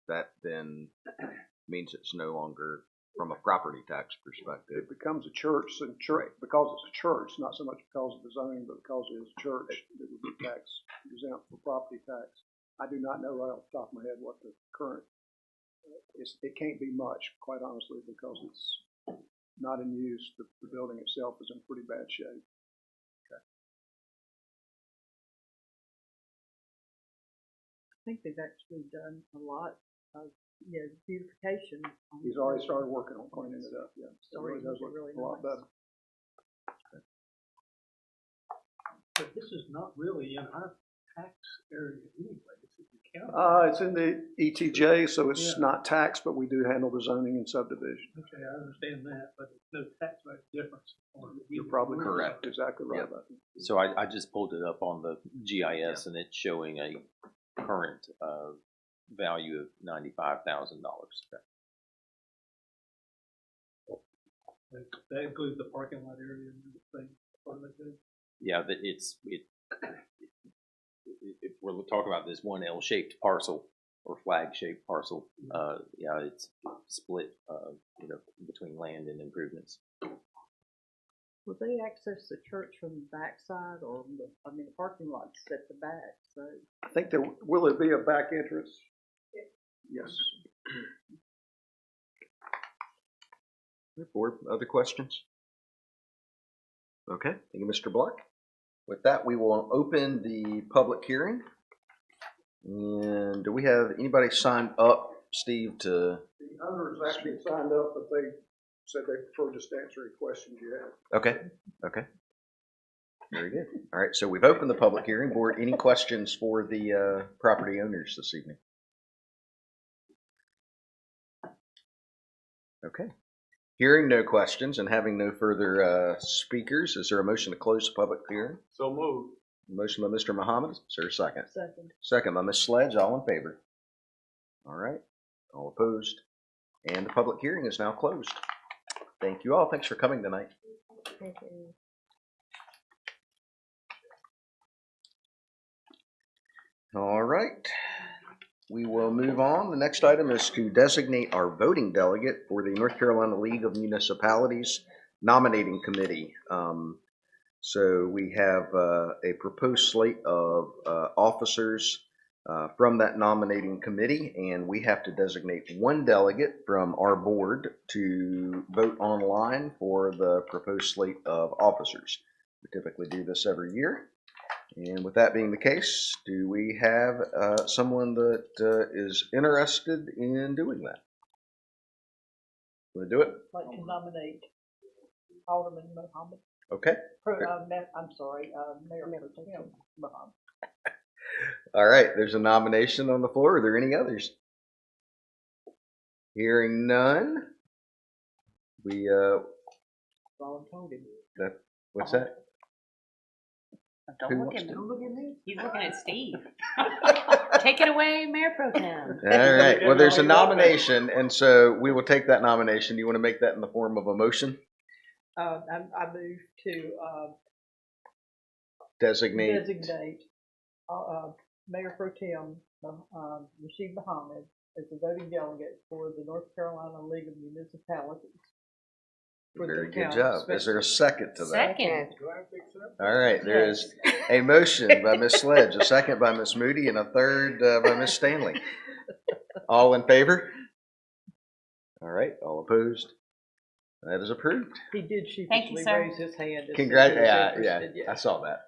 that then means it's no longer from a property tax perspective. It becomes a church, and church because it's a church, not so much because of the zoning, but because it is a church, it would be tax exempt for property tax. I do not know right off the top of my head what the current is. It can't be much, quite honestly, because it's not in use. The building itself is in pretty bad shape. I think they've actually done a lot of beautification. He's already started working on cleaning it up. Yeah, so it really does look really a lot better. But this is not really in our tax area anyway. It's in the county. It's in the ETJ, so it's not taxed, but we do handle the zoning and subdivision. Okay, I understand that, but there's no tax rate difference. You're probably correct. Exactly right about that. So I just pulled it up on the GIS, and it's showing a current value of $95,000. That includes the parking lot area and everything. Part of it too. Yeah, that if we're talking about this one L-shaped parcel or flag-shaped parcel, yeah, it's split, between land and improvements. Will they access the church from the backside, or the parking lot's at the back? So I think will it be a back entrance? Yes. Board, other questions? Okay, thank you, Mr. Black. With that, we will open the public hearing. And do we have anybody signed up, Steve, to? The owners actually signed up, but they said they prefer just to answer any questions you have. Okay. Very good. All right, so we've opened the public hearing. Board, any questions for the property owners this evening? Okay. Hearing no questions and having no further speakers, is there a motion to close the public hearing? So moved. Motion by Mr. Muhammad. Is there a second? second. Second by Ms. Sledge. All in favor? All right. All opposed? And the public hearing is now closed. Thank you all. Thanks for coming tonight. Thank you. All right. We will move on. The next item is to designate our voting delegate for the North Carolina League of Municipalities Nominating Committee. So we have a proposed slate of officers from that nominating committee, and we have to designate one delegate from our board to vote online for the proposed slate of officers. We typically do this every year. And with that being the case, do we have someone that is interested in doing that? Want to do it? I'd like to nominate Alderman Muhammad. Okay. I'm sorry, Mayor Muhammad. All right, there's a nomination on the floor. Are there any others? Hearing none. We what's that? Don't look at me. He's looking at Steve. Take it away, Mayor Pro Tem. All right. Well, there's a nomination, and so we will take that nomination. Do you want to make that in the form of a motion? I move to Designate Mayor Pro Tem Rashid Muhammad as the voting delegate for the North Carolina League of Municipalities. Very good job. Is there a second to that? Second. All right. There is a motion by Ms. Sledge, a second by Ms. Moody, and a third by Ms. Stanley. All in favor? All right. All opposed? That is approved. He did sheepishly raise his hand. Yeah, I saw that.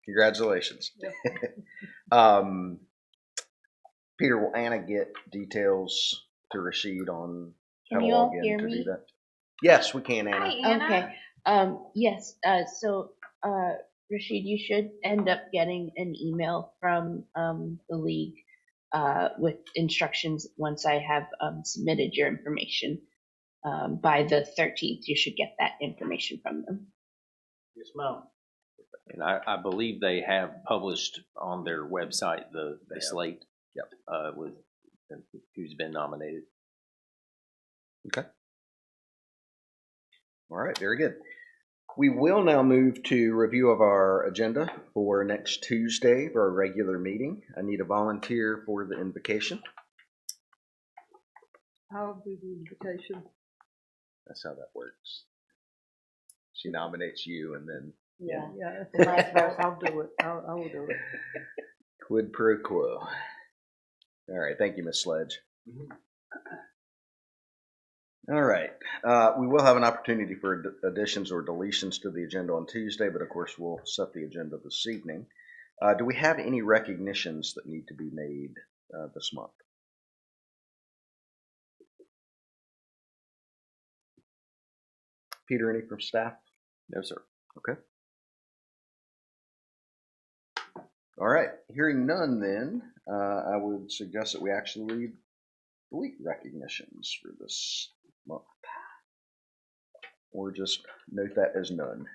Congratulations. Peter, will Anna get details to Rashid on how to log in to do that? Yes, we can, Anna. Hi, Anna. Okay. Yes. So, Rashid, you should end up getting an email from the league with instructions once I have submitted your information. By the 13th, you should get that information from them. Yes, ma'am. And I believe they have published on their website the slate. Yep. With who's been nominated. Okay. All right, very good. We will now move to review of our agenda for next Tuesday for our regular meeting. I need a volunteer for the invocation. I'll do the invitation. That's how that works. She nominates you, and then Yeah, Vice that's versa. I'll do it. I will do it. quid pro quo. All right, thank you, Ms. Sledge. All right, we will have an opportunity for additions or deletions to the agenda on Tuesday, but of course we'll set the agenda this evening. Do we have any recognitions that need to be made this month? Peter, any from staff? no, sir. Okay. All right, hearing none then, I would suggest that we actually delete recognitions for this month. Or just note that as none.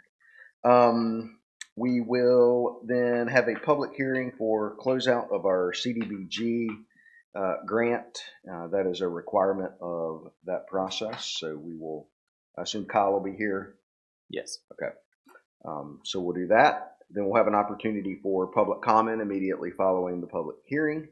We will then have a public hearing for closeout of our CDBG grant. That is a requirement of that process, so we will, I assume Kyle will be here. Yes. Okay. So we'll do that. Then we'll have an opportunity for public comment immediately following the public hearing.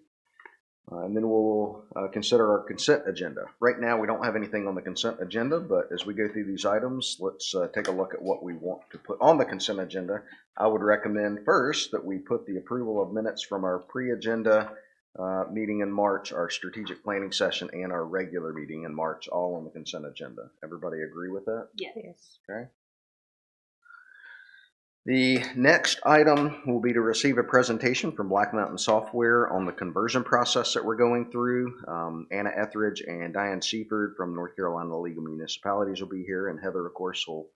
And then we'll consider our consent agenda. Right now, we don't have anything on the consent agenda, but as we go through these items, let's take a look at what we want to put on the consent agenda. I would recommend first that we put the approval of minutes from our pre-agenda meeting in March, our strategic planning session, and our regular meeting in March, all on the consent agenda. Everybody agree with that? Yes. Okay. The next item will be to receive a presentation from Black Mountain Software on the conversion process that we're going through. Anna Etheridge and Diane Seaford from North Carolina League of Municipalities will be here, and Heather, of course, will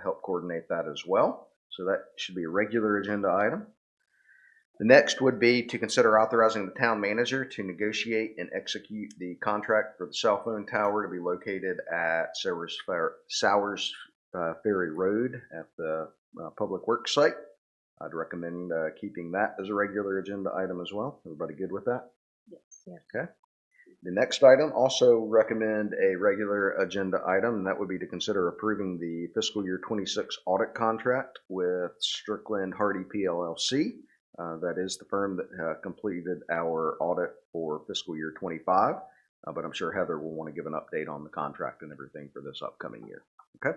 help coordinate that as well. So that should be a regular agenda item. The next would be to consider authorizing the town manager to negotiate and execute the contract for the cell phone tower to be located at Sowers Ferry Road at the Public Works site. I'd recommend keeping that as a regular agenda item as well. Everybody good with that? Yes. Okay. The next item, also recommend a regular agenda item, and that would be to consider approving the fiscal year 26 audit contract with Strickland Hardy PLLC. That is the firm that completed our audit for fiscal year 25, but I'm sure Heather will want to give an update on the contract and everything for this upcoming year. Okay.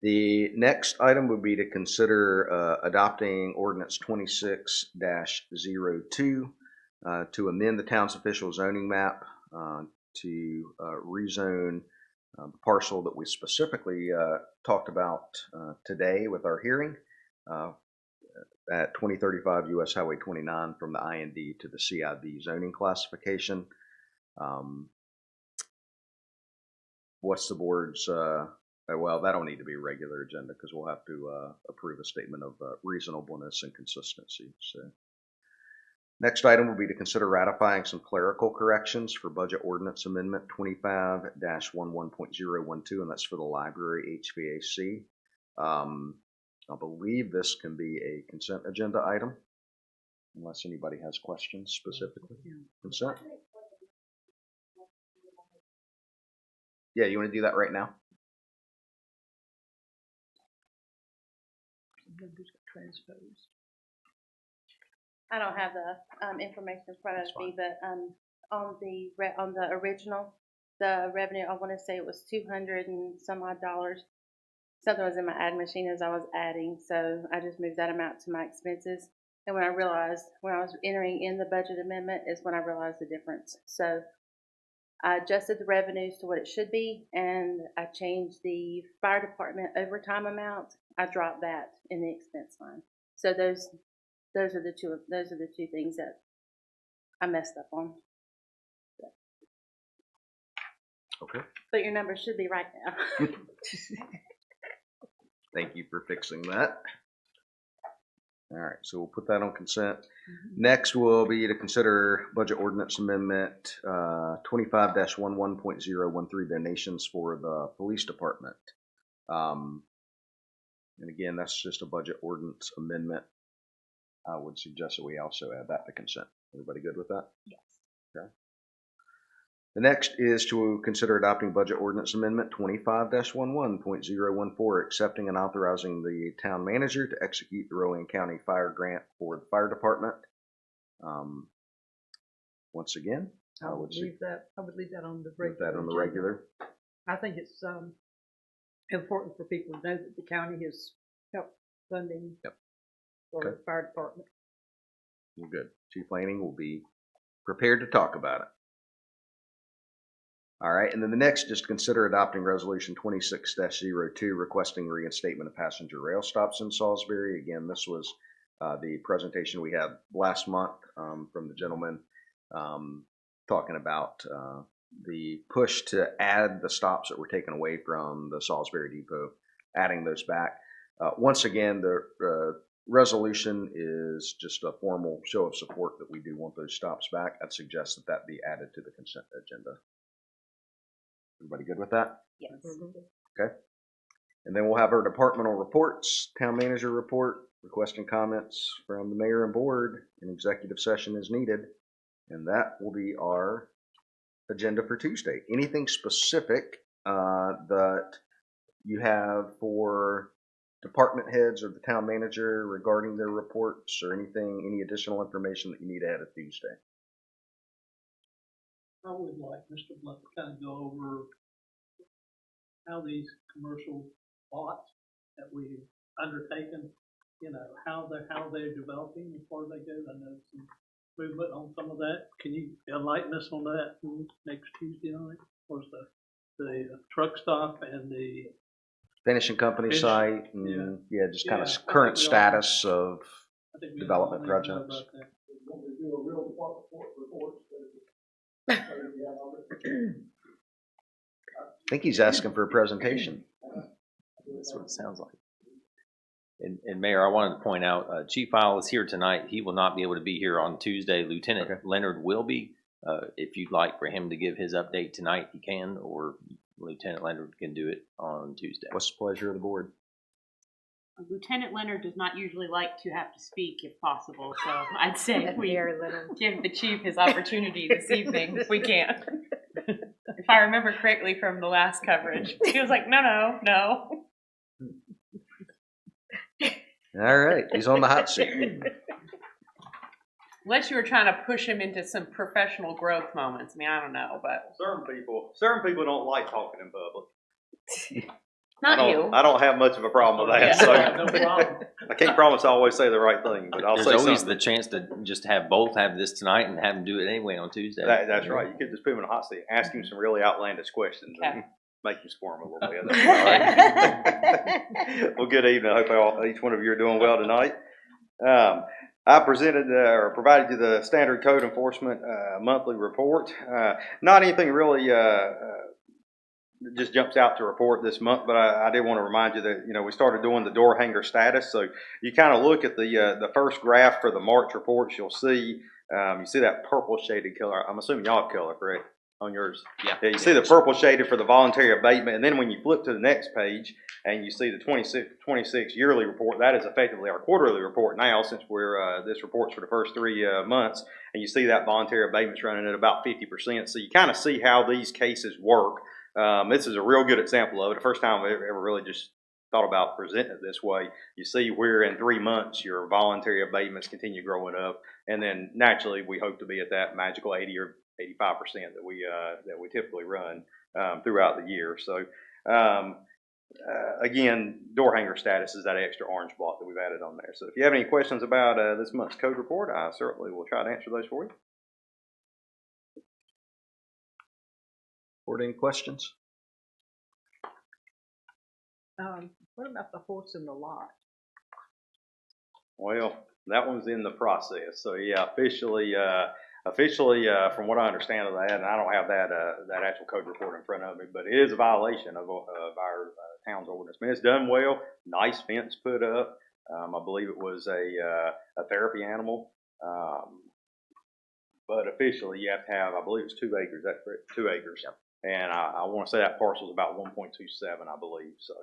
The next item would be to consider adopting ordinance 26-02 to amend the town's official zoning map to rezone the parcel that we specifically talked about today with our hearing at 2035 US Highway 29 from the IND to the CIB zoning classification. What's the board's well, that'll need to be a regular agenda because we'll have to approve a statement of reasonableness and consistency. So, next item will be to consider ratifying some clerical corrections for Budget Ordinance Amendment 25-11.012, and that's for the library HVAC. I believe this can be a consent agenda item, unless anybody has questions specifically. Consent? Yeah, you want to do that right now? Transposed. I don't have the information in front of me, but on the original, the revenue, I want to say it was $200 and some odd dollars. Something was in my ad machine as I was adding, so I just moved that amount to my expenses. And when I was entering in the budget amendment is when I realized the difference. So I adjusted the revenues to what it should be, and I changed the fire department overtime amount. I dropped that in the expense line. So those are the two things that I messed up on. Okay. But your numbers should be right now. Thank you for fixing that. All right, so we'll put that on consent. Next will be to consider Budget Ordinance Amendment 25-11.013, donations for the police department. And again, that's just a budget ordinance amendment. I would suggest that we also add that to consent. Everybody good with that? Yes. Okay. The next is to consider adopting Budget Ordinance Amendment 25-11.014, accepting and authorizing the town manager to execute the Rowan County Fire Grant for the fire department. Once again, I would would see. leave that on the Put regular. that on the agenda. regular. I think it's, important for people to know that the county has helped funding. Yep. For Okay. the fire department. Well, good. Chief Lanning will be prepared to talk about it. All right, and then the next, just consider adopting Resolution 26-02, requesting reinstatement of passenger rail stops in Salisbury. Again, this was the presentation we had last month from the gentleman talking about the push to add the stops that were taken away from the Salisbury Depot, adding those back. Once again, the resolution is just a formal show of support that we do want those stops back. I'd suggest that that be added to the consent agenda. Everybody good with that? Yes. Okay. And then we'll have our departmental reports, town manager report, requesting comments from the mayor and board. An executive session is needed. And that will be our agenda for Tuesday. Anything specific that you have for department heads or the town manager regarding their reports or anything, any additional information that you need ahead of Tuesday? I would like Mr. Blunt to kind of go over how these commercial lots that we've undertaken, how they're developing as far as they go. I know some movement on some of that. Can you enlighten us on that next Tuesday night? Or the truck stop and the Finishing company site, and just kind of Yeah, current status of I think we development all need to know projects. about that. I think he's asking for a presentation. That's what it sounds like. And Mayor, I wanted to point out, Chief Isle is here tonight. He will not be able to be here on Tuesday. Lieutenant Leonard will be. If you'd like for him to give his update tonight, he can, or Lieutenant Leonard can do it on Tuesday. What's the pleasure of the board? Lieutenant Leonard does not usually like to have to speak if possible, so I'd say we give the chief his opportunity this evening if we can. If I remember correctly from the last coverage, he was like, no. All right, he's on the hot seat. Unless you were trying to push him into some professional growth moments. I mean, I don't know, but Certain people don't like talking in public. I don't have much of a problem with that. Yeah. So No problem. I can't promise I always say the right thing, but I'll There's say always something. the chance to just have both have this tonight and have them do it anyway on Tuesday. That's right. You could just put him in a hot seat, ask him some really outlandish questions, Okay. and make him squirm a little bit. All right. Well, good evening. I hope each one of you are doing well tonight. I presented or provided you the standard code enforcement monthly report. Not anything really just jumps out to report this month, but I did want to remind you that we started doing the door hanger status. So you kind of look at the first graph for the March reports. You'll see you see that purple shaded color. I'm assuming y'all have color, correct, on yours? Yeah. You see the purple shaded for the voluntary abatement, and then when you flip to the next page and you see the 26 yearly report, that is effectively our quarterly report now, since we're this report's for the first 3 months, and you see that voluntary abatement's running at about 50%. So you kind of see how these cases work. This is a real good example of it. The first time I ever really just thought about presenting it this way. You see where in 3 months your voluntary abatements continue growing up, and then naturally we hope to be at that magical 80 or 85% that we typically run throughout the year. So again, door hanger status is that extra orange block that we've added on there. So if you have any questions about this month's code report, I certainly will try to answer those for you. Board, any questions? What about the horse in the lot? Well, that one's in the process. So yeah, officially, from what I understand of that, and I don't have that actual code report in front of me, but it is a violation of our town's ordinance. I mean, it's done well. Nice fence put up. I believe it was a therapy animal. But officially, you have to have, I believe it's 2 acres. That's correct, 2 acres. Yep. And I want to say that parcel is about 1.27, I believe. So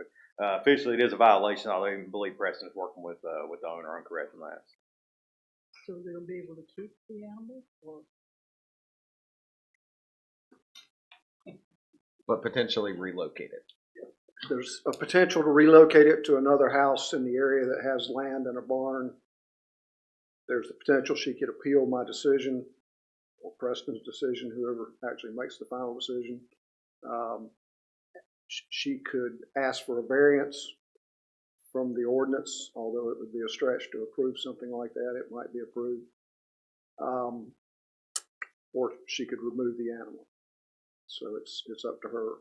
officially, it is a violation. I even believe Preston is working with the owner on correcting that. So they'll be able to keep the animal, or? But potentially relocate it. There's a potential to relocate it to another house in the area that has land and a barn. There's the potential she could appeal my decision, or Preston's decision, whoever actually makes the final decision. She could ask for a variance from the ordinance, although it would be a stretch to approve something like that. It might be approved. Or she could remove the animal. So it's up to her.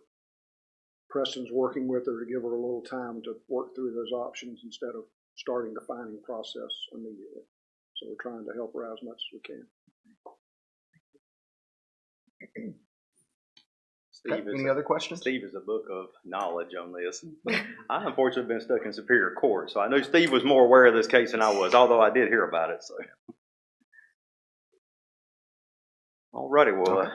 Preston's working with her to give her a little time to work through those options instead of starting the finding process immediately. So we're trying to help her out as much as we can. Steve, Any other questions? Steve is a book of knowledge on this. I unfortunately been stuck in Superior Court, so I know Steve was more aware of this case than I was, although I did hear about it. So, all righty, well,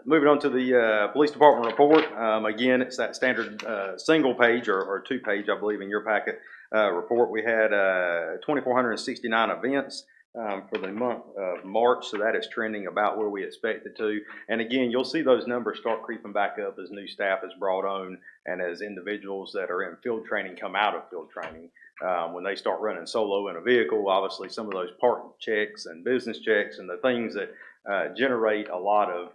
moving on to the police department report. Again, it's that standard single page or 2-page, I believe, in your packet report. We had 2,469 events for the month of March, so that is trending about where we expect it to. And again, you'll see those numbers start creeping back up as new staff is brought on and as individuals that are in field training come out of field training. When they start running solo in a vehicle, obviously some of those park checks and business checks and the things that generate a lot of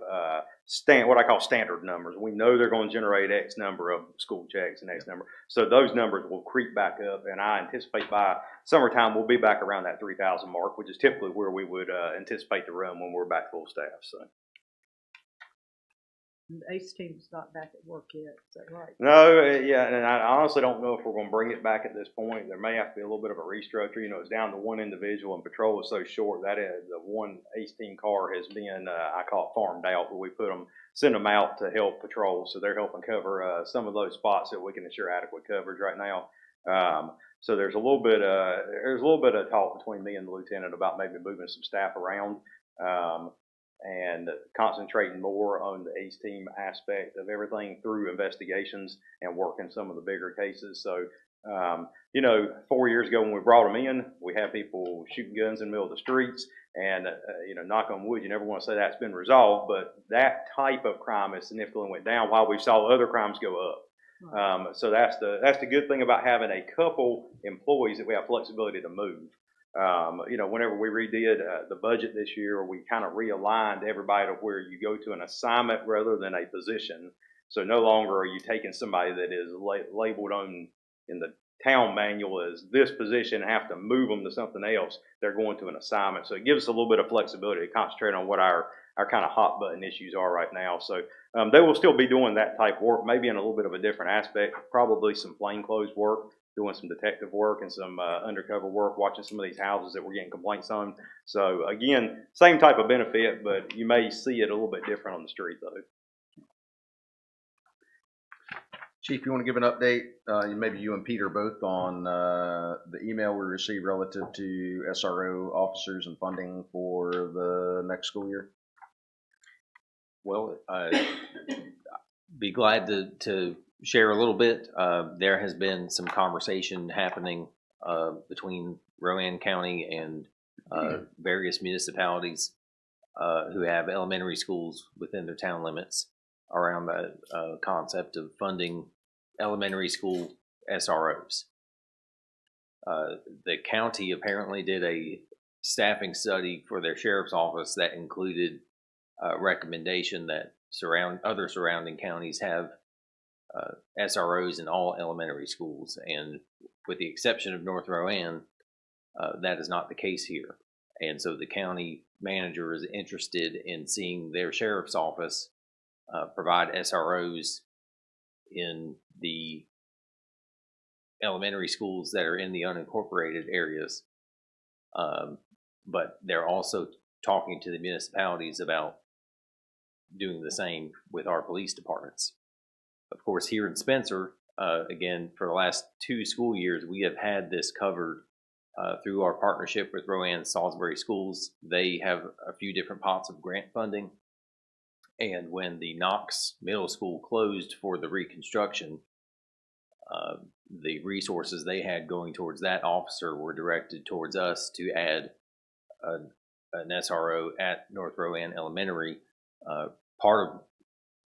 what I call standard numbers. We know they're going to generate X number of school checks and X number. So those numbers will creep back up, and I anticipate by summertime we'll be back around that 3,000 mark, which is typically where we would anticipate to run when we're back full staff. So. And the ACE team's not back at work yet, is that right? No, yeah, and I honestly don't know if we're going to bring it back at this point. There may have to be a little bit of a restructure. You know, it's down to one individual, and patrol is so short that the one ACE team car has been, I call it farmed out, but we send them out to help patrol, so they're helping cover some of those spots that we can ensure adequate coverage right now. So there's a little bit of talk between me and the lieutenant about maybe moving some staff around. And concentrating more on the ACE team aspect of everything through investigations and working some of the bigger cases. So, 4 years ago when we brought them in, we had people shooting guns in the middle of the streets, and, knock on wood, you never want to say that's been resolved, but that type of crime has significantly went down while we saw other crimes go up. So that's the good thing about having a couple employees that we have flexibility to move. Whenever we redid the budget this year, we kind of realigned everybody to where you go to an assignment rather than a position. So no longer are you taking somebody that is labeled in the town manual as this position and have to move them to something else. They're going to an assignment. So it gives us a little bit of flexibility to concentrate on what our kind of hot button issues are right now. So they will still be doing that type of work, maybe in a little bit of a different aspect, probably some plainclothes work, doing some detective work and some undercover work, watching some of these houses that we're getting complaints on. So again, same type of benefit, but you may see it a little bit different on the street though. Chief, you want to give an update, maybe you and Peter both, on the email we received relative to SRO officers and funding for the next school year? Well, be glad to share a little bit. There has been some conversation happening between Rowan County and various municipalities who have elementary schools within their town limits around the concept of funding elementary school SROs. The county apparently did a staffing study for their sheriff's office that included a recommendation that other surrounding counties have SROs in all elementary schools, and with the exception of North Rowan, that is not the case here. And so the county manager is interested in seeing their sheriff's office provide SROs in the elementary schools that are in the unincorporated areas. But they're also talking to the municipalities about doing the same with our police departments. Of course, here in Spencer, again, for the last 2 school years, we have had this covered through our partnership with Rowan Salisbury Schools. They have a few different pots of grant funding. And when the Knox Middle School closed for the reconstruction, the resources they had going towards that officer were directed towards us to add an SRO at North Rowan Elementary. Part of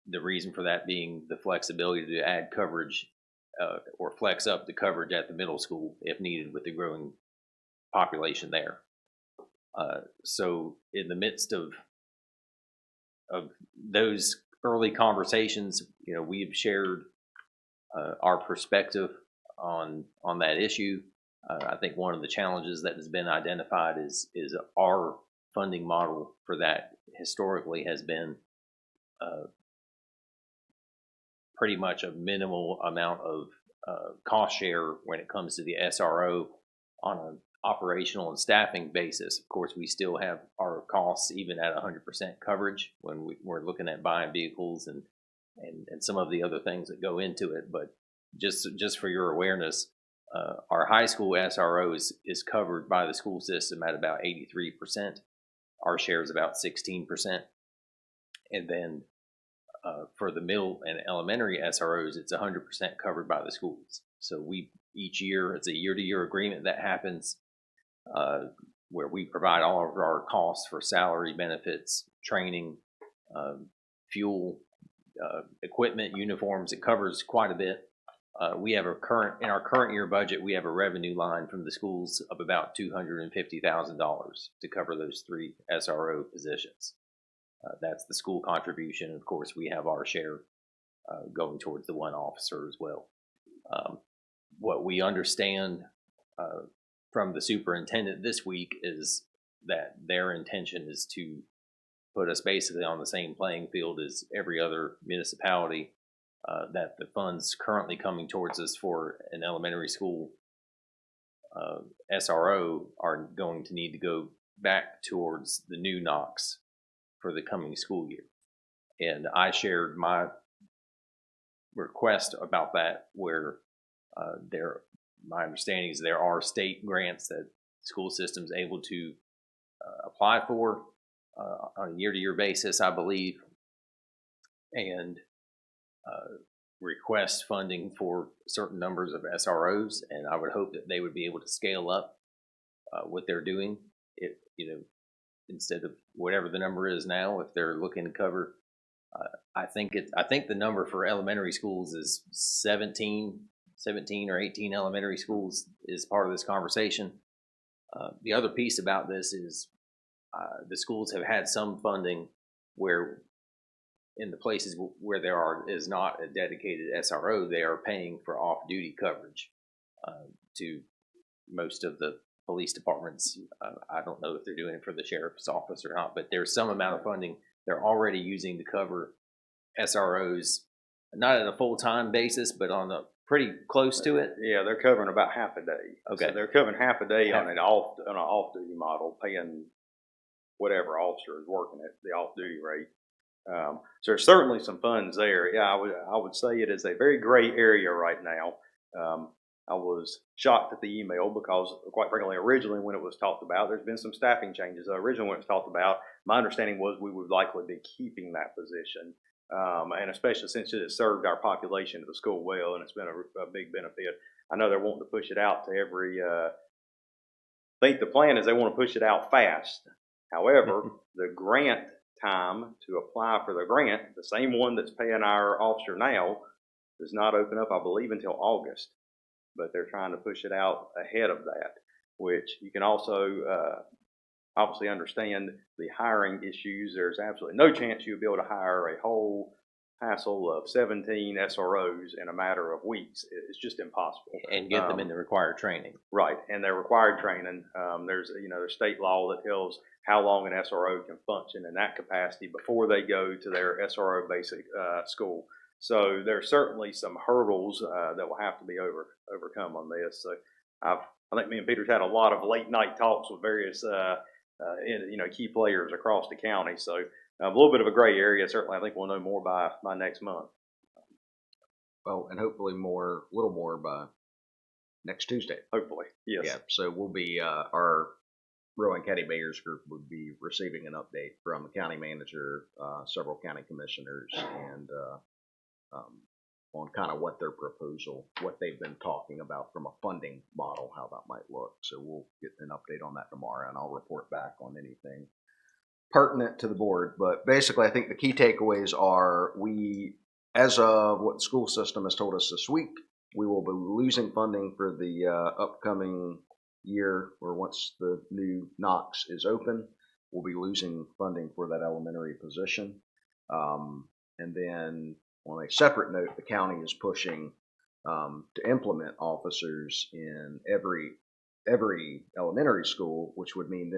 the reason for that being the flexibility to add coverage or flex up the coverage at the middle school if needed with the growing population there. So in the midst of of those early conversations, we've shared our perspective on that issue. I think one of the challenges that has been identified is our funding model for that historically has been pretty much a minimal amount of cost share when it comes to the SRO on an operational and staffing basis. Of course, we still have our costs even at 100% coverage when we're looking at buying vehicles and some of the other things that go into it. But just for your awareness, our high school SRO is covered by the school system at about 83%. Our share is about 16%. And then for the middle and elementary SROs, it's 100% covered by the schools. So each year, it's a year-to-year agreement that happens where we provide all of our costs for salary, benefits, training, fuel, equipment, uniforms. It covers quite a bit. We have in our current year budget, we have a revenue line from the schools of about $250,000 to cover those 3 SRO positions. That's the school contribution. Of course, we have our share going towards the 1 officer as well. What we understand from the superintendent this week is that their intention is to put us basically on the same playing field as every other municipality, that the funds currently coming towards us for an elementary school SRO are going to need to go back towards the new NOx for the coming school year. And I shared my request about that, where my understanding is there are state grants that school systems able to apply for on a year-to-year basis, I believe, and request funding for certain numbers of SROs. And I would hope that they would be able to scale up what they're doing. Instead of whatever the number is now, if they're looking to cover, I think the number for elementary schools is 17 or 18 elementary schools is part of this conversation. The other piece about this is the schools have had some funding where in the places where there is not a dedicated SRO, they are paying for off-duty coverage to most of the police departments. I don't know if they're doing it for the sheriff's office or not, but there's some amount of funding they're already using to cover SROs, not at a full-time basis, but on a pretty close to it. Yeah, they're covering about half a day. Okay, so they're covering half a day on an off-duty model, paying whatever officer is working at the off-duty rate. So there's certainly some funds there. Yeah, I would say it is a very gray area right now. I was shocked at the email because, quite frankly, originally when it was talked about, there's been some staffing changes. Originally when it was talked about, my understanding was we would likely be keeping that position, and especially since it has served our population at the school well, and it's been a big benefit. I know they're wanting to push it out to every. I think the plan is they want to push it out fast. However, the grant time to apply for the grant, the same one that's paying our officer now, does not open up, I believe, until August. But they're trying to push it out ahead of that, which you can also obviously understand the hiring issues. There's absolutely no chance you'll be able to hire a whole hassle of 17 SROs in a matter of weeks. It's just impossible. And get them in the required training. Right, and they're required training. There's state law that tells how long an SRO can function in that capacity before they go to their SRO basic school. So there's certainly some hurdles that will have to be overcome on this. So I think me and Peter's had a lot of late night talks with various key players across the county. So a little bit of a gray area. Certainly, I think we'll know more by next month. Well, and hopefully a little more by next Tuesday. Hopefully, yes. Yeah. So we'll be our Rowan County Mayor's Group would be receiving an update from the county manager, several county commissioners, and on kind of what they've been talking about from a funding model, how that might look. So we'll get an update on that tomorrow, and I'll report back on anything pertinent to the board. But basically, I think the key takeaways are as of what the school system has told us this week, we will be losing funding for the upcoming year, or once the new NOx is open, we'll be losing funding for that elementary position. And then on a separate note, the county is pushing to implement officers in every elementary school, which would mean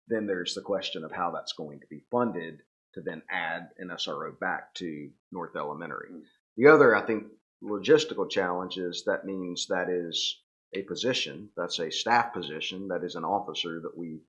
then there's the question of how that's going to be funded to then add an SRO back to North Elementary. The other, I think, logistical challenge is that means that is a position, that's a staff position, that is an officer that we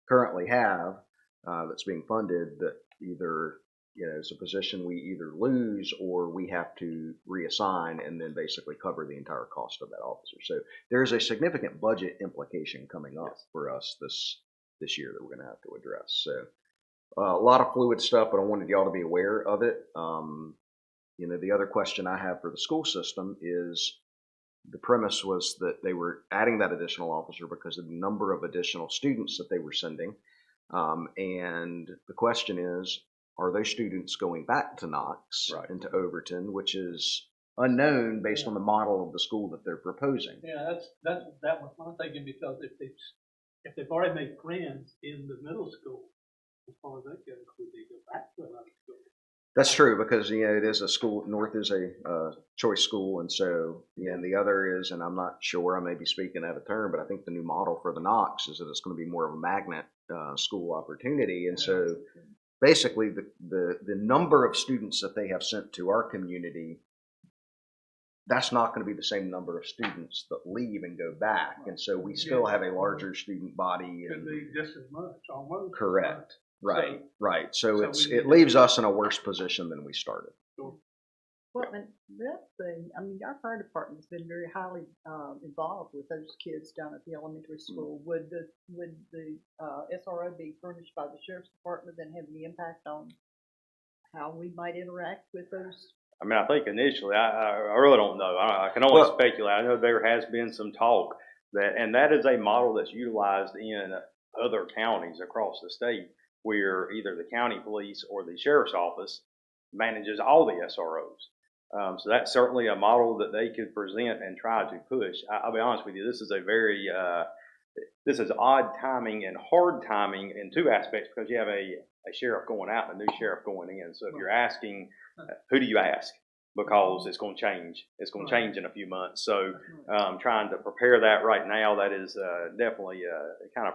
currently have that's being funded that either, is a position we either lose or we have to reassign and then basically cover the entire cost of that officer. So there's a significant budget implication coming up for us this year that we're going to have to address. So a lot of fluid stuff, but I wanted y'all to be aware of it. The other question I have for the school system is the premise was that they were adding that additional officer because of the number of additional students that they were sending. And the question is, are those students going back to Knox and to Overton, which is unknown based on the model of the school that they're proposing? Yeah, that was my thinking, because if they've already made friends in the middle school, as far as that goes, could they go back to another school? That's true, because it is a school. North is a choice school, and so and the other is, and I'm not sure, I may be speaking out of turn, but I think the new model for the Knox is that it's going to be more of a magnet school opportunity, and so basically the number of students that they have sent to our community, that's not going to be the same number of students that leave and go back, and so we still have a larger student body. Could be just as much, almost. Correct. Right, right. So it we leaves us in a worse position than we started. Well, and the other thing, our fire department's been very highly involved with those kids down at the elementary school. Would the SRO be furnished by the sheriff's department and have any impact on how we might interact with those? I think initially, I really don't know. I can only speculate. I know there has been some talk and that is a model that's utilized in other counties across the state, where either the county police or the sheriff's office manages all the SROs. So that's certainly a model that they could present and try to push. I'll be honest with you, this is this is odd timing and hard timing in two aspects, because you have a sheriff going out and a new sheriff going in. So if you're asking, who do you ask? Because it's going to change. It's going to change in a few months. So trying to prepare that right now, that is definitely kind of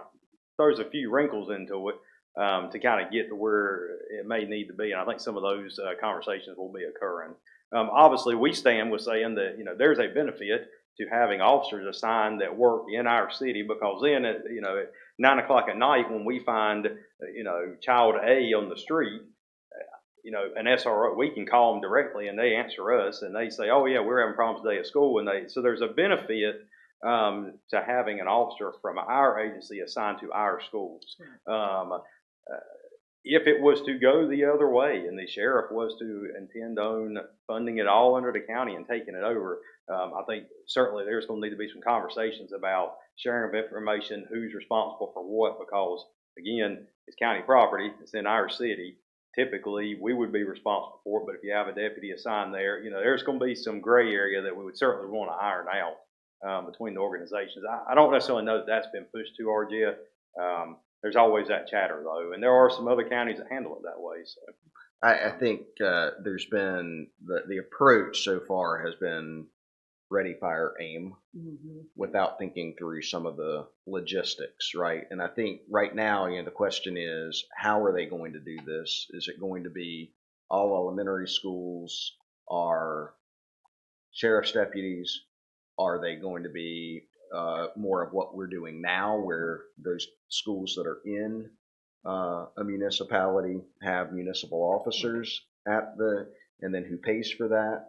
throws a few wrinkles into it. To kind of get to where it may need to be. And I think some of those conversations will be occurring. Obviously, we stand with saying that, there's a benefit to having officers assigned that work in our city, because then, at 9 o'clock at night, when we find, child A on the street, an SRO, we can call them directly and they answer us and they say, oh yeah, we're having problems today at school. So there's a benefit to having an officer from our agency assigned to our schools. If it was to go the other way and the sheriff was to intend on funding it all under the county and taking it over, I think certainly there's going to need to be some conversations about sharing of information, who's responsible for what, because again, it's county property, it's in our city. Typically, we would be responsible for it, but if you have a deputy assigned there, there's going to be some gray area that we would certainly want to iron out between the organizations. I don't necessarily know that that's been pushed too hard yet. There's always that chatter, though, and there are some other counties that handle it that way. So, I think there's been the approach so far has been ready, fire, aim, without thinking through some of the logistics, right? And I think right now, the question is, how are they going to do this? Is it going to be all elementary schools are sheriff's deputies? Are they going to be more of what we're doing now, where those schools that are in a municipality have municipal officers and then who pays for that?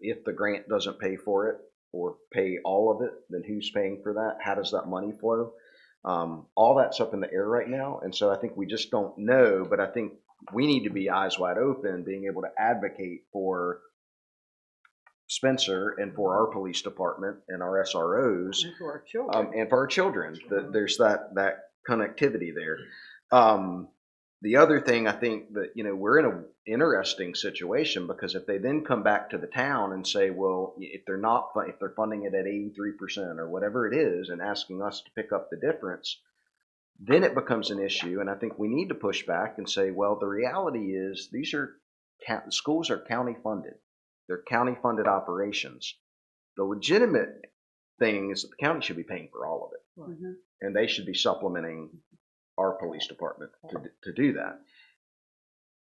If the grant doesn't pay for it or pay all of it, then who's paying for that? How does that money flow? All that's up in the air right now, and so I think we just don't know. But I think we need to be eyes wide open, being able to advocate for Spencer and for our police department and our SROs and for our children. And for our children. There's that connectivity there. The other thing, I think that, we're in an interesting situation, because if they then come back to the town and say, well, if they're funding it at 83% or whatever it is and asking us to pick up the difference, then it becomes an issue, and I think we need to push back and say, well, the reality is these are schools are county funded. They're county funded operations. The legitimate thing is that the county should be paying for all of it, Mhm. and they should be supplementing our police department to do that.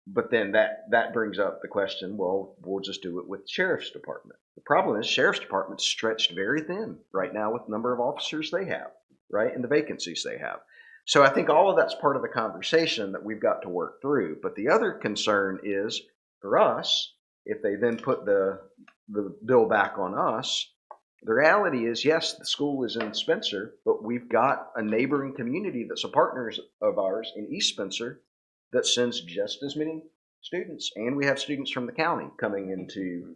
But then that brings up the question, well, we'll just do it with the sheriff's department. The problem is sheriff's department's stretched very thin right now with the number of officers they have, right, and the vacancies they have. So I think all of that's part of the conversation that we've got to work through. But the other concern is for us, if they then put the bill back on us, the reality is, yes, the school is in Spencer, but we've got a neighboring community that's a partner of ours in East Spencer that sends just as many students, and we have students from the county coming into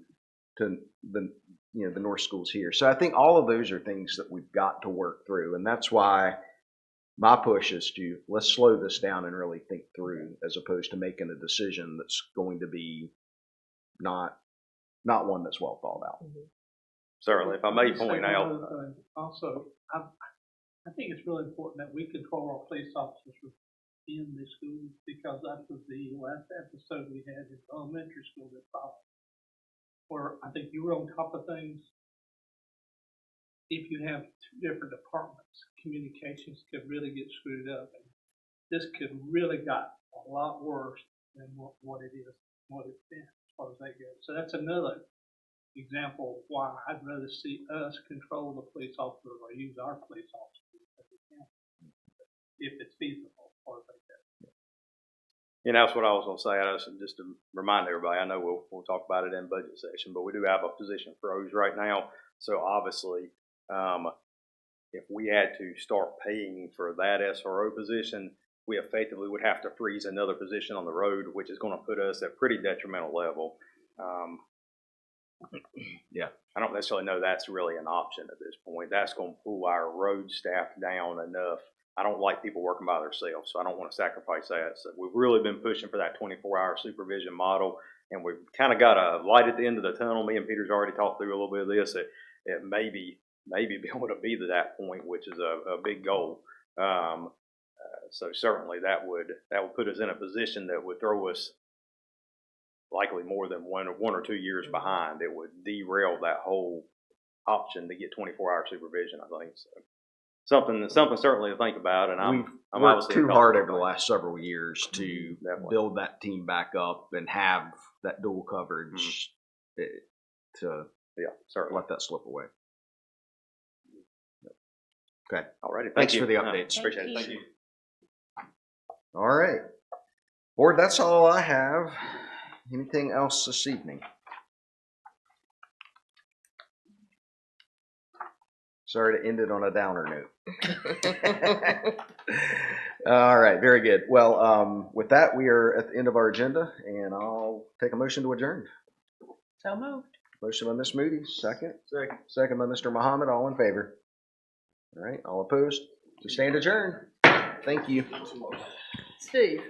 the the North schools here. So I think all of those are things that we've got to work through, and that's why my push is to let's slow this down and really think through, as opposed to making a decision that's going to be not one that's well thought out. Certainly, if I may Let me say point one out, other thing. Also, I think it's really important that we control our police officers in the schools, because that was the last episode we had in elementary school that followed, where I think you were on top of things. If you have two different departments, communications could really get screwed up, and this could really got a lot worse than what it is, what it's been as far as that goes. So that's another example of why I'd rather see us control the police officer or use our police officers if we can, if it's feasible as far as that goes. you know, that's what I was going to say. Just to remind everybody, I know we'll talk about it in budget session, but we do have a position froze right now. So obviously, if we had to start paying for that SRO position, we effectively would have to freeze another position on the road, which is going to put us at pretty detrimental level. Yeah. I don't necessarily know that's really an option at this point. That's going to pull our road staff down enough. I don't like people working by themselves, so I don't want to sacrifice that. So we've really been pushing for that 24-hour supervision model, and we've kind of got a light at the end of the tunnel. Me and Peter's already talked through a little bit of this. It may be able to be to that point, which is a big goal. So certainly that would put us in a position that would throw us likely more than one or 2 years behind. It would derail that whole option to get 24-hour supervision, I think. So something certainly to think about. And I'm worked obviously too hard over the last several years to Definitely. build that team back up and have that dual coverage to certainly. let that slip away. Okay. All righty. Thanks for the updates. Appreciate it. Thank you. All right. Board, that's all I have. Anything else this evening? Sorry to end it on a downer note. All right, very good. Well, with that, we are at the end of our agenda, and I'll take a motion to adjourn. So moved. Motion by Ms. Moody, second. Second by Mr. Muhammad, all in favor. All right, all opposed? We stand adjourned. Thank you. Steve.